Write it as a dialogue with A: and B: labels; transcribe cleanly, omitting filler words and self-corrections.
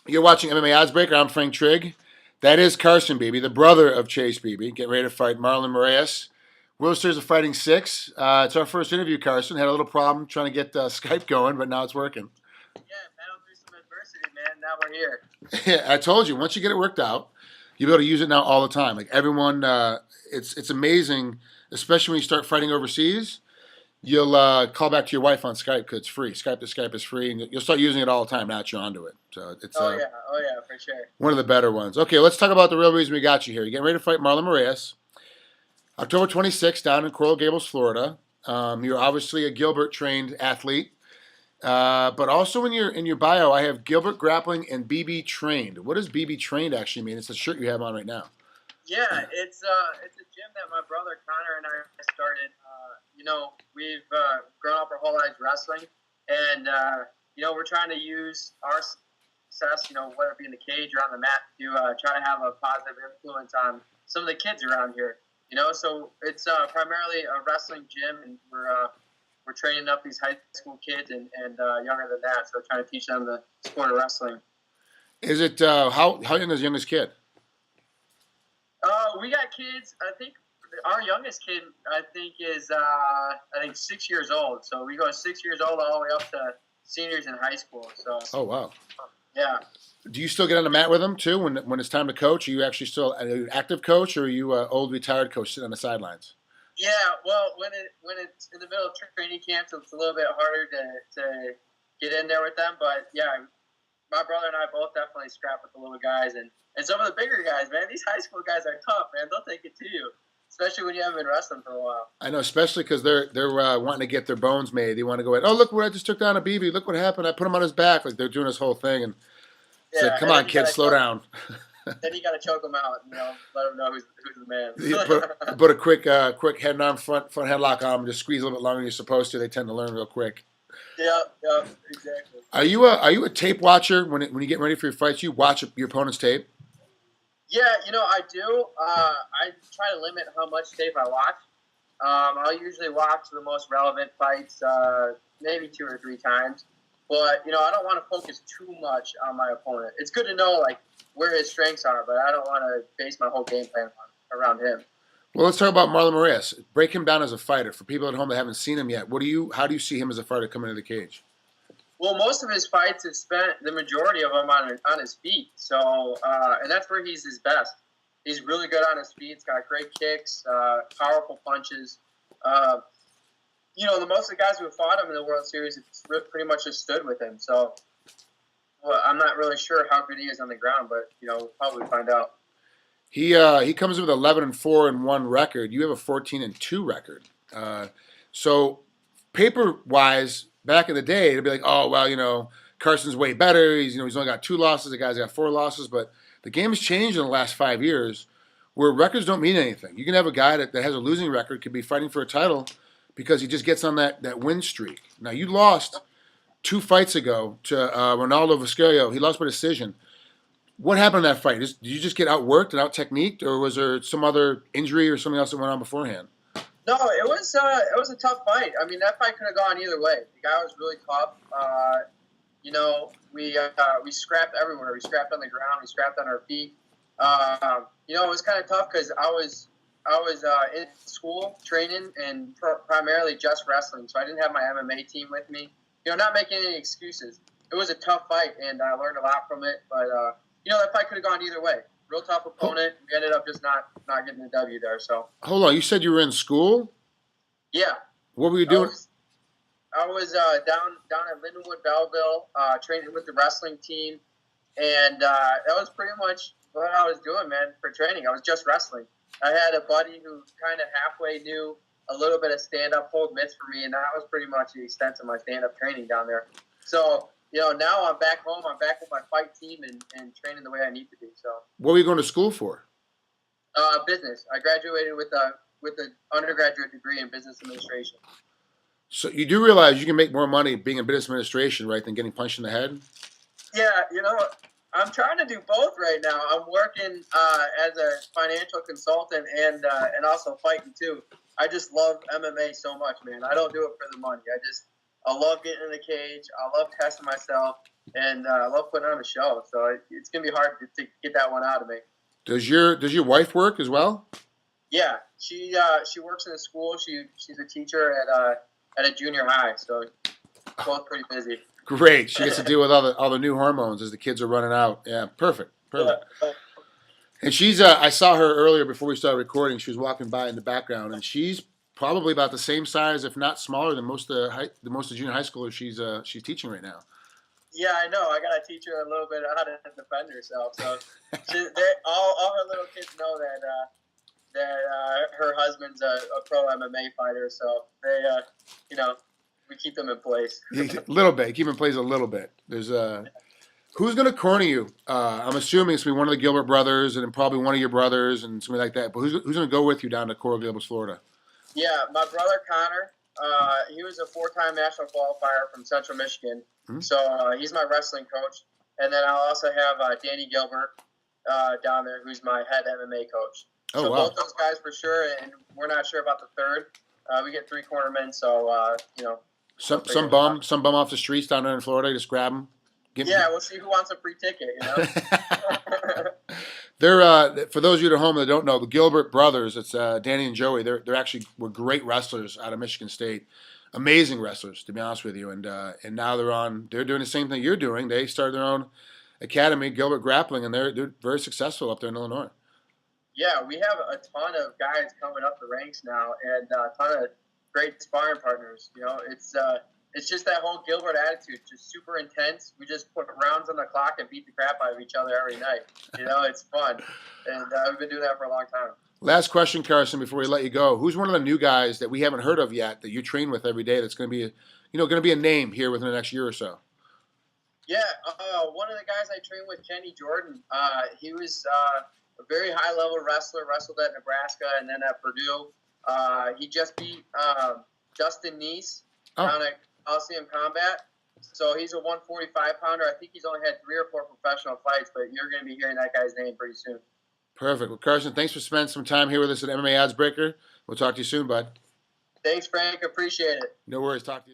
A: You're watching MMA Oddsbreaker. I'm Frank Trigg. That is Carson Beebe, the brother of Chase Beebe. Get ready to fight Marlon Moraes. World Series of Fighting 6. It's our first interview, Carson. Had a little problem trying to get Skype going, but now it's working.
B: Yeah, battle through some adversity, man. Now we're here.
A: I told you, once you get it worked out, you'll be able to use it now all the time. Like everyone, it's amazing, especially when you start fighting overseas. You'll call back to your wife on Skype because it's free. Skype to Skype is free, and you'll start using it all the time now that you're onto it. So it's
B: Oh yeah, for sure.
A: one of the better ones. Okay, let's talk about the real reason we got you here. You're getting ready to fight Marlon Moraes, October 26th down in Coral Gables, Florida. You're obviously a Gilbert-trained athlete, but also in your bio, I have Gilbert grappling and BB trained. What does BB trained actually mean? It's the shirt you have on right now.
B: Yeah, it's a gym that my brother Connor and I started. We've grown up our whole lives wrestling, and we're trying to use our success, whether it be in the cage or on the mat, to try to have a positive influence on some of the kids around here. So it's primarily a wrestling gym, and we're training up these high school kids and younger than that, so trying to teach them the sport of wrestling.
A: Is it how young is the youngest kid?
B: We got kids. I think our youngest kid, is 6 years old. So we go 6 years old all the way up to seniors in high school. So
A: Oh wow.
B: yeah.
A: Do you still get on the mat with them too when it's time to coach? Are you actually still an active coach, or are you an old retired coach sitting on the sidelines?
B: Yeah. Well, when it's in the middle of training camps, it's a little bit harder to get in there with them. But yeah, my brother and I both definitely scrap with the little guys and some of the bigger guys, man. These high school guys are tough, man. They'll take it to you, especially when you haven't been wrestling for a while.
A: I know, especially because they're wanting to get their bones made. They want to go in. Oh, look what I just took down a Beebe. Look what happened. I put him on his back. Like they're doing this whole thing, and it's
B: Yeah,
A: like, come
B: and
A: on, kids, slow down.
B: then you got to choke them out, let them know who's the man.
A: You put a quick head and arm front headlock on them, just squeeze a little bit longer than you're supposed to. They tend to learn real quick.
B: Yeah, exactly.
A: Are you a tape watcher when you get ready for your fights? You watch your opponent's tape.
B: Yeah, I do. I try to limit how much tape I watch. I'll usually watch the most relevant fights, maybe 2 or 3 times. But I don't want to focus too much on my opponent. It's good to know like where his strengths are, but I don't want to base my whole game plan around him.
A: Well, let's talk about Marlon Moraes. Break him down as a fighter. For people at home that haven't seen him yet, how do you see him as a fighter coming into the cage?
B: Well, most of his fights have spent the majority of them on his feet. So, and that's where he's his best. He's really good on his feet. He's got great kicks, powerful punches. The most of the guys who have fought him in the World Series have pretty much just stood with him. So, well, I'm not really sure how good he is on the ground, but we'll probably find out.
A: He comes in with 11-4-1 record. You have a 14-2 record. So paper wise, back in the day, it'd be like, oh well, Carson's way better. He's only got 2 losses. The guy's got 4 losses. But the game has changed in the last 5 years, where records don't mean anything. You can have a guy that has a losing record, could be fighting for a title, because he just gets on that win streak. Now you lost 2 fights ago to Ronaldo Vascario. He lost by decision. What happened in that fight? Did you just get outworked and out techniqued, or was there some other injury or something else that went on beforehand?
B: No, it was a tough fight. I mean, that fight could have gone either way. The guy was really tough. We scrapped everywhere. We scrapped on the ground. We scrapped on our feet. It was kind of tough because I was in school training and primarily just wrestling, so I didn't have my MMA team with me. Not making any excuses. It was a tough fight, and I learned a lot from it. But that fight could have gone either way. Real tough opponent. We ended up just not getting the W there. So
A: hold on, you said you were in school?
B: Yeah.
A: What were you doing?
B: I was down at Lindenwood, Belleville, training with the wrestling team, and that was pretty much what I was doing, man, for training. I was just wrestling. I had a buddy who kind of halfway knew a little bit of stand-up, hold mitts for me, and that was pretty much the extent of my stand-up training down there. So, now I'm back home. I'm back with my fight team and training the way I need to be. So,
A: what were you going to school for?
B: Business. I graduated with an undergraduate degree in business administration.
A: So you do realize you can make more money being in business administration, right, than getting punched in the head?
B: Yeah, I'm trying to do both right now. I'm working as a financial consultant and also fighting too. I just love MMA so much, man. I don't do it for the money. I love getting in the cage. I love testing myself. and I love putting on a show. So it's gonna be hard to get that one out of me.
A: Does your wife work as well?
B: Yeah, she works in a school. She's a teacher at a junior high. So both pretty busy.
A: Great. She gets to deal with all the new hormones as the kids are running out. Yeah, perfect, perfect.
B: Yeah.
A: And she's I saw her earlier before we started recording. She was walking by in the background, and she's probably about the same size, if not smaller, than most of the junior high schoolers she's teaching right now.
B: Yeah, I know. I gotta teach her a little bit how to defend herself. So all her little kids know that her husband's a pro MMA fighter. So they we keep them in place.
A: A little bit. Keep in place a little bit. There's who's going to corner you? I'm assuming it's going to be one of the Gilbert brothers and then probably one of your brothers and something like that. But who's going to go with you down to Coral Gables, Florida?
B: Yeah, my brother Connor. He was a 4-time national qualifier from Central Michigan.
A: Hmm.
B: So he's my wrestling coach. And then I'll also have Danny Gilbert down there, who's my head MMA coach.
A: Oh,
B: so
A: wow.
B: both those guys for sure, and we're not sure about the third. We get 3 cornermen, so
A: Some bum off the streets down there in Florida. Just grab them.
B: Yeah, we'll see who wants a free ticket.
A: They're for those of you at home that don't know, the Gilbert brothers. It's Danny and Joey. They're actually were great wrestlers out of Michigan State, amazing wrestlers to be honest with you. And now they're doing the same thing you're doing. They started their own academy, Gilbert Grappling, and they're very successful up there in Illinois.
B: Yeah, we have a ton of guys coming up the ranks now, and a ton of great sparring partners. It's just that whole Gilbert attitude, just super intense. We just put rounds on the clock and beat the crap out of each other every night. It's fun, and we've been doing that for a long time.
A: Last question, Carson, before we let you go. Who's one of the new guys that we haven't heard of yet that you train with every day that's going to be a name here within the next year or so?
B: Yeah, one of the guys I trained with, Kenny Jordan. He was a very high level wrestler. Wrestled at Nebraska and then at Purdue. He just beat Dustin Neese down at Coliseum Combat. So he's a 145 pounder. I think he's only had 3 or 4 professional fights, but you're going to be hearing that guy's name pretty soon.
A: Perfect. Well, Carson, thanks for spending some time here with us at MMA Oddsbreaker. We'll talk to you soon, bud.
B: Thanks, Frank. Appreciate it.
A: No worries. Talk to you.